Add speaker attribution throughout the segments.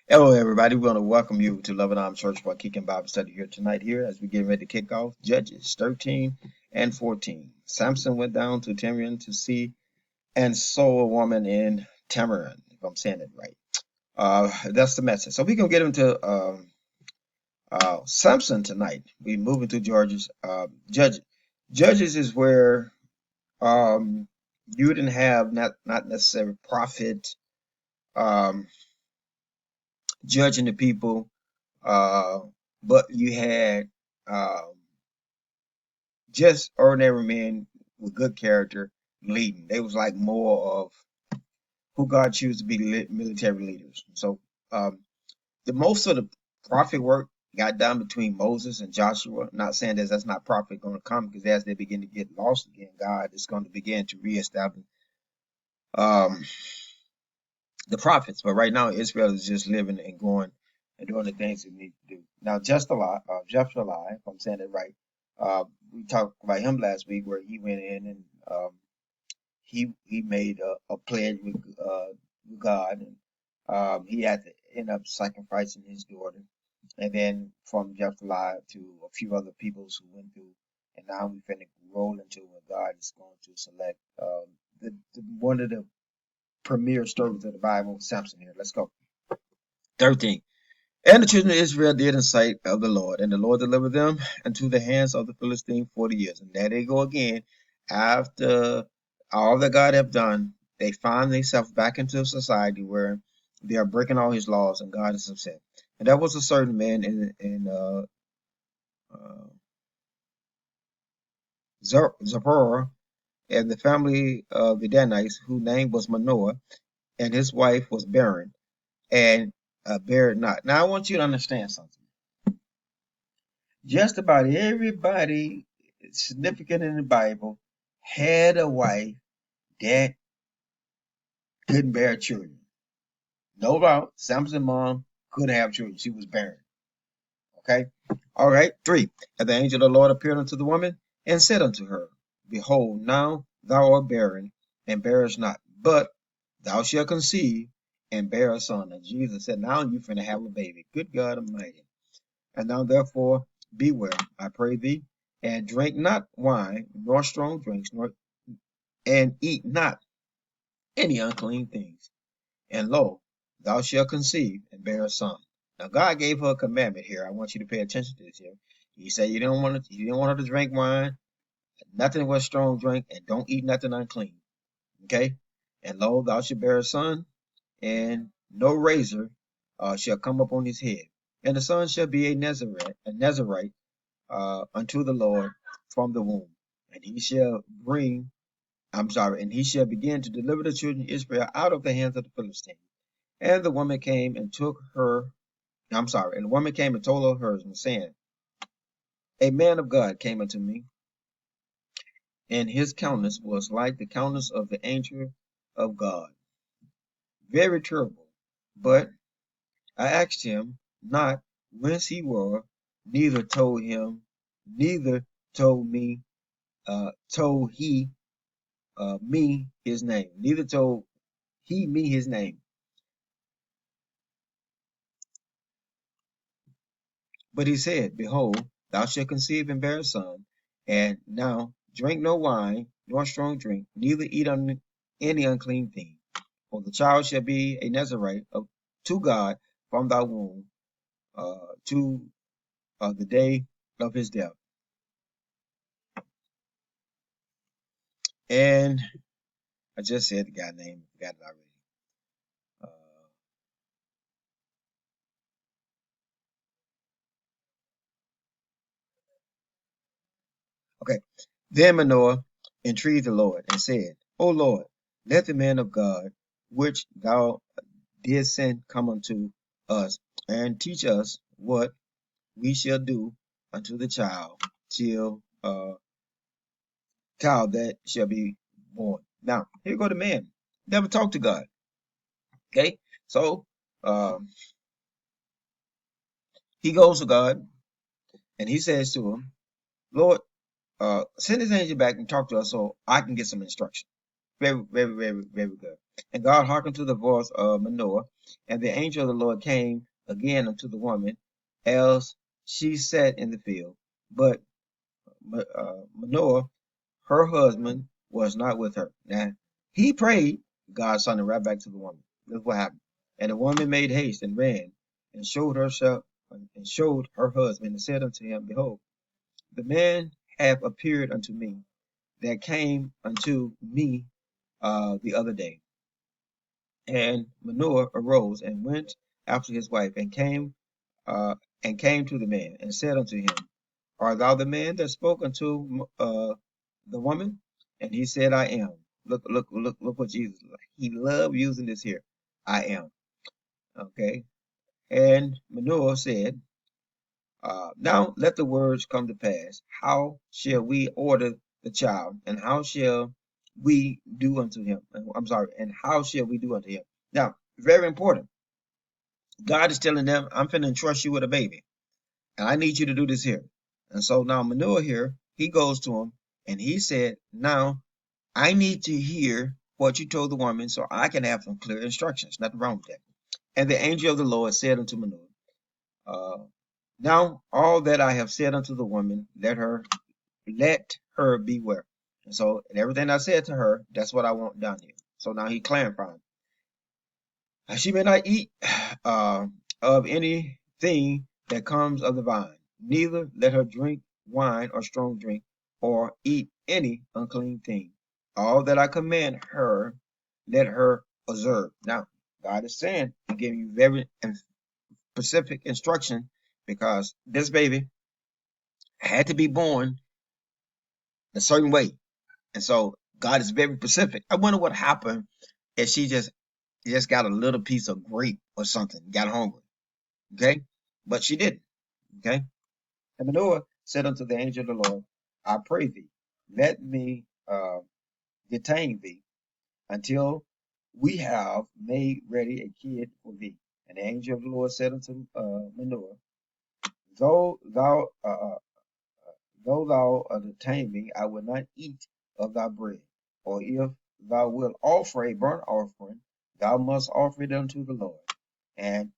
Speaker 1: Hello, everybody. We want to welcome you to Love and Arm Church for Kicking Bible Study here tonight. Here, as we get ready to kick off Judges 13 and 14. Samson went down to Timnath to see and saw a woman in Tamarind, if I'm saying it right. That's the message. So we're gonna get into Samson tonight. We move into George's Judges. Judges is where you didn't have not necessarily prophet um, judging the people. Uh, but you had um, just ordinary men with good character leading. They was like more of who God chose to be military leaders. So um, the most of the prophet work got done between Moses and Joshua. Not saying that that's not prophet going to come, because as they begin to get lost again, God is going to begin to reestablish um, the prophets. But right now, Israel is just living and going and doing the things they need to do. Now, Jephthah, if I'm saying it right, uh, we talked about him last week, where he went in and he made a pledge with God, and he had to end up sacrificing his daughter. And then from Jephthah to a few other peoples who went through, and now we finna roll into what God is going to select. One of the premier stories of the Bible, Samson here. Let's go. 13. And the children of Israel did in sight of the Lord, and the Lord delivered them into the hands of the Philistines 40 years. And there they go again. After all that God have done, they find themselves back into a society where they are breaking all his laws, and God is upset. And there was a certain man in uh, Zipporah, and the family of the Danites, whose name was Manoah, and his wife was barren, and bare not. Now I want you to understand something. Just about everybody significant in the Bible had a wife that couldn't bear children. No doubt, Samson's mom couldn't have children. She was barren. Okay? All right. 3. And the angel of the Lord appeared unto the woman and said unto her, Behold, now thou art barren and bearest not, but thou shalt conceive and bear a son. And Jesus said, Now you finna have a baby. Good God Almighty. And now therefore beware, I pray thee, and drink not wine, nor strong drinks, and eat not any unclean things. And lo, thou shalt conceive and bear a son. Now God gave her a commandment here. I want you to pay attention to this here. He said you didn't want her to drink wine, nothing but strong drink, and don't eat nothing unclean. Okay? And lo, thou shalt bear a son, and no razor shall come upon his head. And the son shall be a Nazarite unto the Lord from the womb. And he shall bring, and he shall begin to deliver the children of Israel out of the hands of the Philistines. And the woman came and took her, and the woman came and told her husband, saying, A man of God came unto me, and his countenance was like the countenance of the angel of God, very terrible. But I asked him not whence he were, neither told him, neither told me, told he me his name. Neither told he me his name. But he said, Behold, thou shalt conceive and bear a son, and now drink no wine, nor strong drink, neither eat any unclean thing. For the child shall be a Nazarite to God from thy womb to the day of his death. And I just said the guy name, forgot it already. Uh, okay. Then Manoah entreated the Lord and said, O Lord, let the man of God, which thou didst send, come unto us, and teach us what we shall do unto the till child that shall be born. Now, here go the man. Never talked to God. Okay? So um, he goes to God and he says to him, Lord, send his angel back and talk to us so I can get some instruction. Very, very, very, very good. And God hearkened to the voice of Manoah, and the angel of the Lord came again unto the woman, as she sat in the field. But Manoah, her husband, was not with her. Now, he prayed, God sent it right back to the woman. That's what happened. And the woman made haste and ran and showed herself and showed her husband and said unto him, Behold, the man hath appeared unto me that came unto me the other day. And Manoah arose and went after his wife uh, and came to the man and said unto him, Art thou the man that spoke unto the woman? And he said, I am. Look what Jesus, he loved using this here. I am. Okay. And Manoah said, Now let the words come to pass. How shall we order the child? And how shall we do unto him? I'm sorry. And how shall we do unto him? Now, very important. God is telling them, I'm finna entrust you with a baby. And I need you to do this here. And so now Manoah here, he goes to him and he said, Now I need to hear what you told the woman so I can have some clear instructions. Nothing wrong with that. And the angel of the Lord said unto Manoah, uh, Now all that I have said unto the woman, let her beware. And so and everything I said to her, that's what I want done here. So now he clarified. She may not eat of anything that comes of the vine, neither let her drink wine or strong drink, or eat any unclean thing. All that I command her, let her observe. Now, God is saying, He gave you very specific instruction because this baby had to be born a certain way. And so God is very specific. I wonder what happened if she just got a little piece of grape or something, got hungry. Okay? But she didn't. Okay? And Manoah said unto the angel of the Lord, I pray thee, let me detain thee until we have made ready a kid for thee. And the angel of the Lord said unto Manoah, Though thou detain me, I will not eat of thy bread. Or if thou wilt offer a burnt offering, thou must offer it unto the Lord. And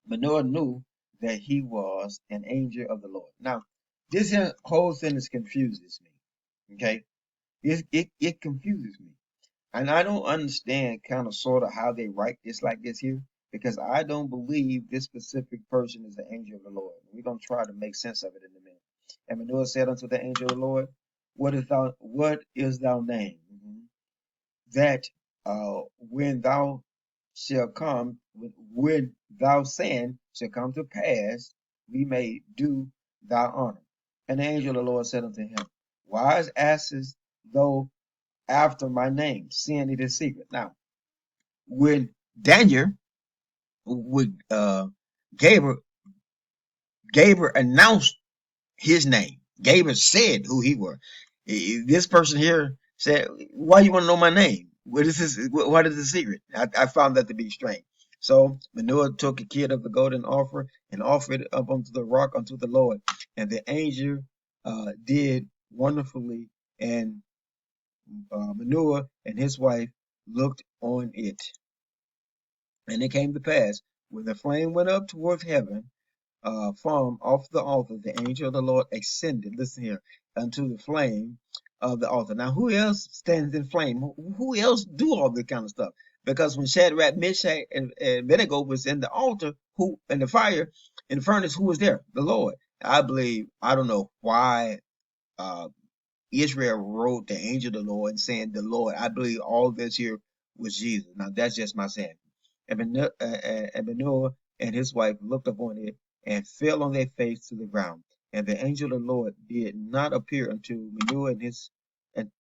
Speaker 1: Manoah knew that he was an angel of the Lord. Now, this whole sentence confuses me. Okay, it confuses me, and I don't understand kind of sort of how they write this like this here, because I don't believe this specific person is the angel of the Lord. We're gonna try to make sense of it in a minute. And Manoah said unto the angel of the Lord, What is thy name? That when thou shalt come, when thou saying shall come to pass, we may do thy honor. And the angel of the Lord said unto him, Why askest thou after my name, seeing it is secret? Now, when Daniel, with Gabriel, Gabriel announced his name. Gabriel said who he was. This person here said, "Why you want to know my name? What is this? What is the secret?" I found that to be strange. So Manoah took a kid of the golden offer and offered it up unto the rock unto the Lord, and the angel did wonderfully, and Manoah and his wife looked on it. And it came to pass when the flame went up towards heaven from off the altar, the angel of the Lord ascended, listen here, unto the flame of the altar. Now, who else stands in flame? Who else do all this kind of stuff? Because when Shadrach, Meshach, and Abednego was in the altar, who in the fire, in the furnace, who was there? The Lord. I believe, I don't know why uh, Israel wrote the angel of the Lord and saying the Lord. I believe all this here was Jesus. Now, that's just my saying. Manoah and his wife looked upon it and fell on their face to the ground. And the angel of the Lord did not appear unto Manoah and,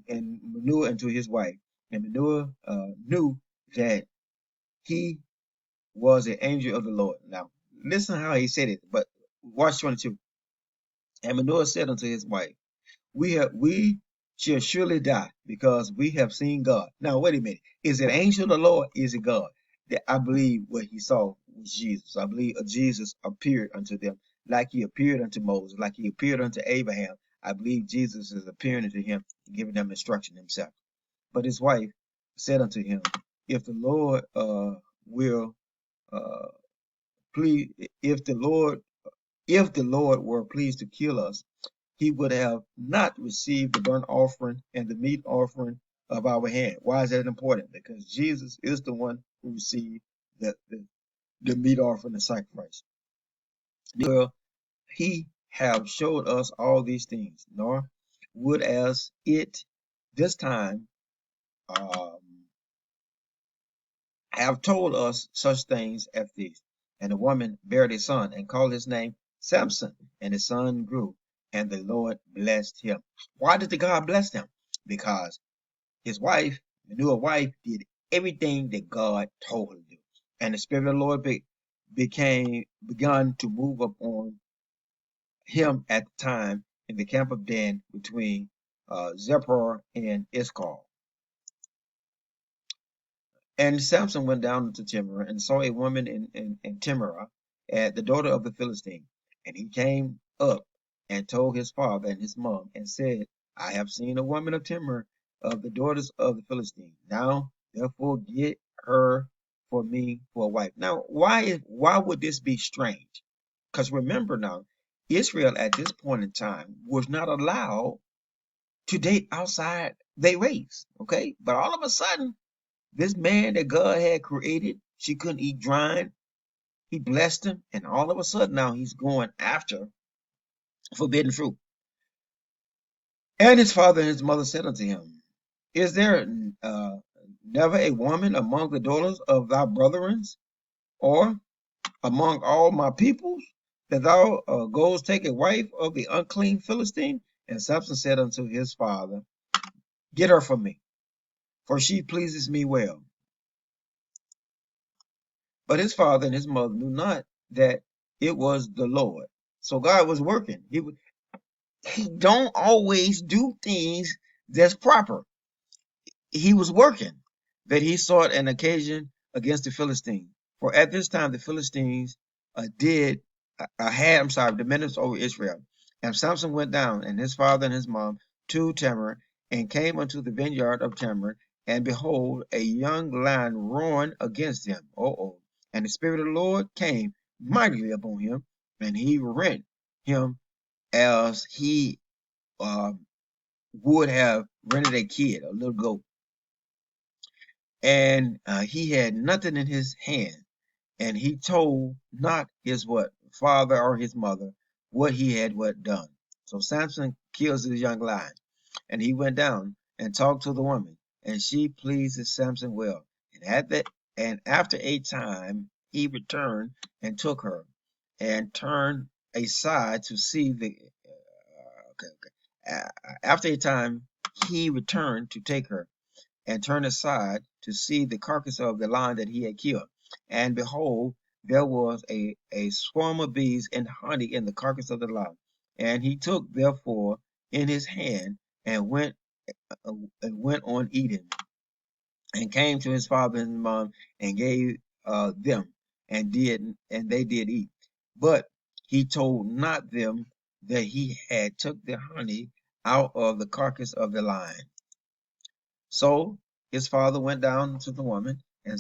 Speaker 1: and Manoah and to his wife. And Manoah knew that he was an angel of the Lord. Now, listen how he said it, but watch 22. And Manoah said unto his wife, we shall surely die because we have seen God. Now, wait a minute. Is it angel of the Lord? Is it God? That I believe what he saw was Jesus. I believe Jesus appeared unto them like he appeared unto Moses, like he appeared unto Abraham. I believe Jesus is appearing unto him, giving them instruction himself. But his wife said unto him, If the Lord will uh, please, if the Lord were pleased to kill us, he would have not received the burnt offering and the meat offering of our hand. Why is that important? Because Jesus is the one who received the meat offering and sacrifice. Well, he have showed us all these things, nor would as it this time um, have told us such things as these. And the woman bare a son and called his name Samson, and his son grew, and the Lord blessed him. Why did the God bless him? Because his wife, the new wife, did everything that God told her to do. And the Spirit of the Lord begun to move upon him at the time in the camp of Dan between Zephyr and Iskar. And Samson went down into Timnah and saw a woman in Timnah, the daughter of the Philistine. And he came up and told his father and his mom and said, I have seen a woman of Timnah of the daughters of the Philistine. Now, therefore, get her for me for a wife. Now, why would this be strange? Because remember now, Israel at this point in time was not allowed to date outside their race. Okay, but all of a sudden, this man that God had created, she couldn't eat drying. He blessed him, and all of a sudden now he's going after forbidden fruit. And his father and his mother said unto him, Is there never a woman among the daughters of thy brethren, or among all my peoples, that thou goest take a wife of the unclean Philistine? And Samson said unto his father, Get her from me, for she pleases me well. But his father and his mother knew not that it was the Lord. So God was working. He don't always do things that's proper. He was working, that he sought an occasion against the Philistines. For at this time the Philistines had dominion over Israel. And Samson went down, and his father and his mom, to Tamar, and came unto the vineyard of Tamar, and behold, a young lion roaring against him. And the Spirit of the Lord came mightily upon him, and he rent him as he uh, would have rented a kid, a little goat. And he had nothing in his hand, and he told not his father or his mother what he had done. So Samson kills the young lion, and he went down and talked to the woman, and she pleased Samson well. And after a time he returned and took her, and turned aside to see the. After a time he returned to take her, and turned aside to see the carcass of the lion that he had killed. And behold, there was a swarm of bees and honey in the carcass of the lion. And he took therefore in his hand and went on eating, and came to his father and mom and gave them, and they did eat. But he told not them that he had took the honey out of the carcass of the lion. So his father went down to the woman, and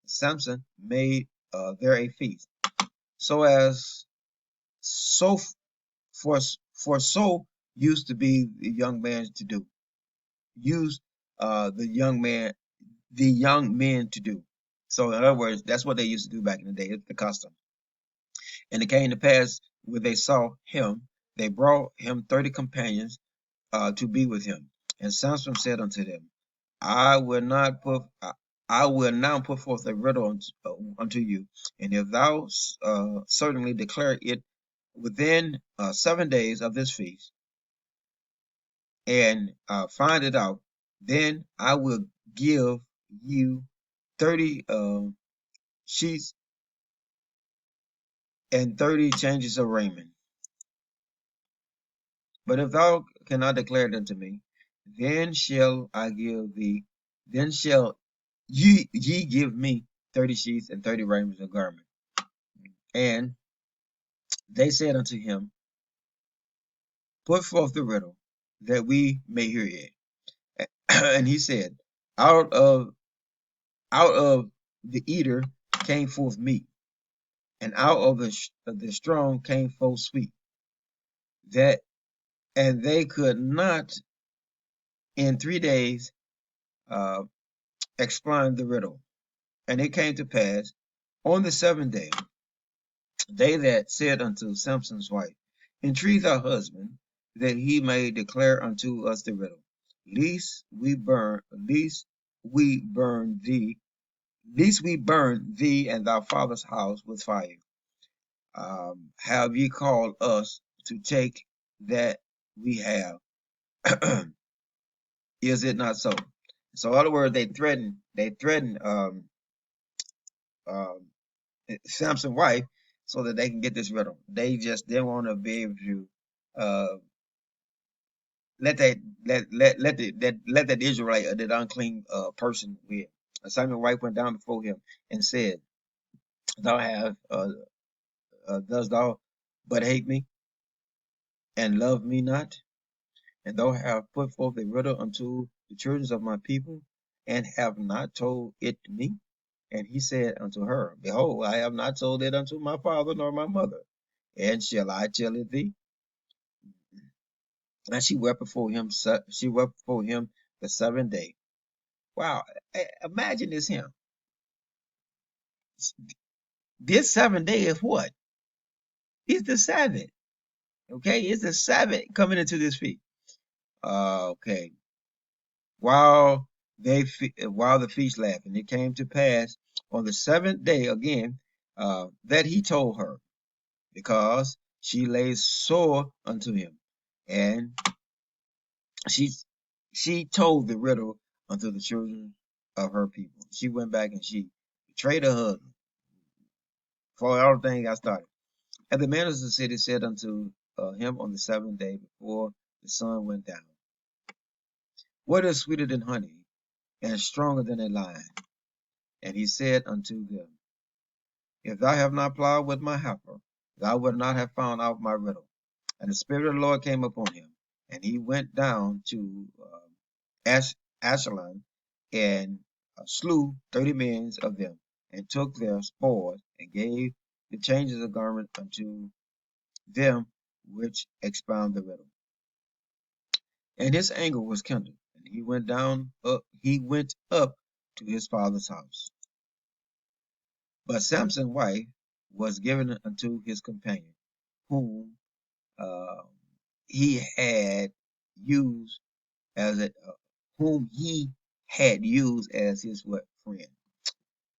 Speaker 1: Samson made there a feast. So as so for so used to be the young man to do, used the young men to do. So in other words, that's what they used to do back in the day. It's the custom. And it came to pass when they saw him, they brought him 30 companions to be with him. And Samson said unto them, I will not put I will now put forth a riddle unto you, and if thou certainly declare it within 7 days of this feast, and find it out, then I will give you 30 sheets and 30 changes of raiment. But if thou cannot declare it unto me, then shall I give thee, then shall ye give me 30 sheets and 30 raiments of garment. And they said unto him, Put forth the riddle, that we may hear it. And he said, Out of out of the eater came forth meat, and out of the strong came forth sweet. That and they could not in 3 days uh, explain the riddle. And it came to pass on the seventh day, they that said unto Samson's wife, entreat thy husband, that he may declare unto us the riddle, lest we burn thee and thy father's house with fire. Have ye called us to take that we have? Is it not so? So, in other words, they threaten um, Samson's wife so that they can get this riddle. They just didn't want to be able to uh, let that let that Israelite or that unclean person win. Samuel's wife went down before him and said, "Thou have does thou but hate me and love me not? And thou have put forth a riddle unto the children of my people, and have not told it to me." And he said unto her, Behold, I have not told it unto my father nor my mother, and shall I tell it thee? And she wept before him. She wept before him the seventh day. Wow! Imagine this him. This 7th day is what? It's the Sabbath. Okay, it's the Sabbath coming into this feast. Okay. While the feast laughed, and it came to pass on the seventh day again that he told her, because she lay sore unto him, and she she told the riddle unto the children of her people. She went back and she betrayed her husband for everything got started. And the man of the city said unto him on the seventh day before the sun went down, What is sweeter than honey and stronger than a lion? And he said unto them, If thou have not plowed with my heifer, thou wilt not have found out my riddle. And the Spirit of the Lord came upon him, and he went down to Ashelon, and slew 30 men of them, and took their spoils, and gave the changes of garment unto them which expound the riddle. And his anger was kindled, and he went up to his father's house. But Samson's wife was given unto his companion, whom uh, he had used as a whom he had used as his what friend.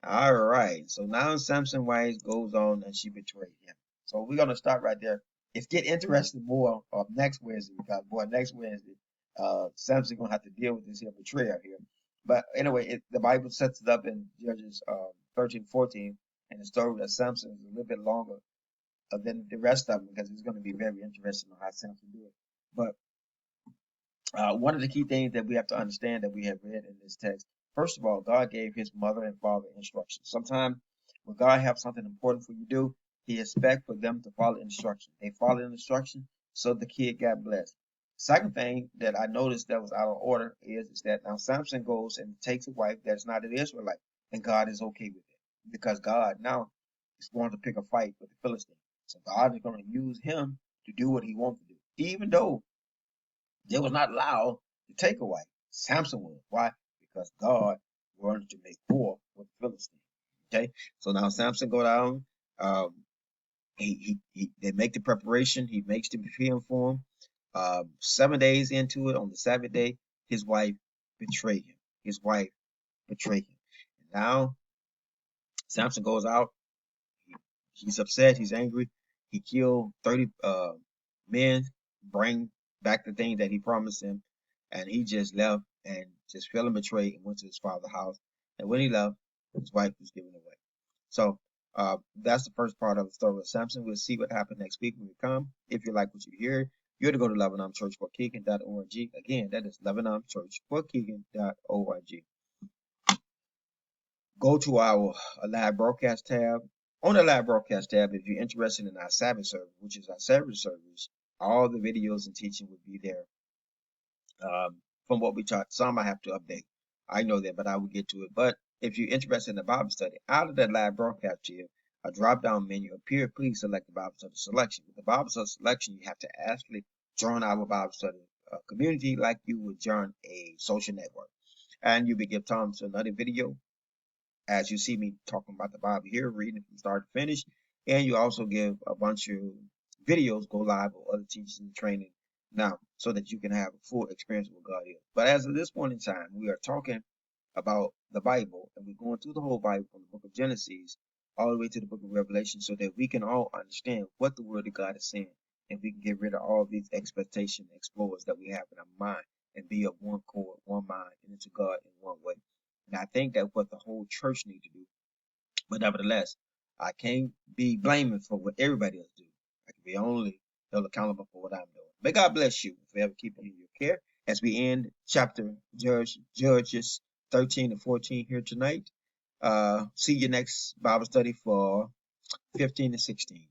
Speaker 1: All right. So now Samson wife goes on and she betrayed him. So we're gonna stop right there. It's get interesting more next Wednesday, because boy, next Wednesday, Samson gonna have to deal with this here betrayal here. But anyway, the Bible sets it up in Judges 13, 14, and the story of Samson is a little bit longer than the rest of them, because it's going to be very interesting on how Samson do it. But one of the key things that we have to understand that we have read in this text, first of all, God gave his mother and father instructions. Sometimes when God has something important for you to do, he expects for them to follow instructions. They followed instruction, so the kid got blessed. Second thing that I noticed that was out of order is that now Samson goes and takes a wife that's not an Israelite, and God is okay with it, because God now is going to pick a fight with the Philistines. So God is going to use him to do what he wants to do, even though they was not allowed to take a wife. Samson was. Why? Because God wanted to make war with the Philistines. Okay, so now Samson go down. Um, they make the preparation. He makes the film for him. 7 days into it, on the seventh day, his wife betrayed him. His wife betrayed him. And now Samson goes out. He's upset. He's angry. He killed 30 men, bring back the thing that he promised him, and he just left and just felt and betrayed and went to his father's house. And when he left, his wife was given away. So that's the first part of the story of Samson. We'll see what happens next week when we come. If you like what you hear, you're to go to LebanonChurchForKeegan.org. Again, that is LebanonChurchForKeegan.org. Go to our live broadcast tab. On the live broadcast tab, if you're interested in our Sabbath service, which is our Sabbath service, all the videos and teaching will be there from what we taught. Some I have to update. I know that, but I will get to it. But if you're interested in the Bible study, out of that live broadcast here, a drop-down menu appear. Please select the Bible study selection. With the Bible study selection, you have to actually join our Bible study community like you would join a social network. And you will give thumbs to another video as you see me talking about the Bible here, reading from start to finish. And you also give a bunch of videos go live with other teachers and training now so that you can have a full experience with God is. But as of this point in time, we are talking about the Bible and we're going through the whole Bible from the book of Genesis all the way to the book of Revelation so that we can all understand what the word of God is saying and we can get rid of all these expectation explorers that we have in our mind and be of one cord, one mind, and into God in one way. And I think that's what the whole church need to do. But nevertheless, I can't be blaming for what everybody else do. I can be only held accountable for what I'm doing. May God bless you if you ever keep it in your care. As we end chapter Judges 13 and 14 here tonight. See you next Bible study for 15 and 16.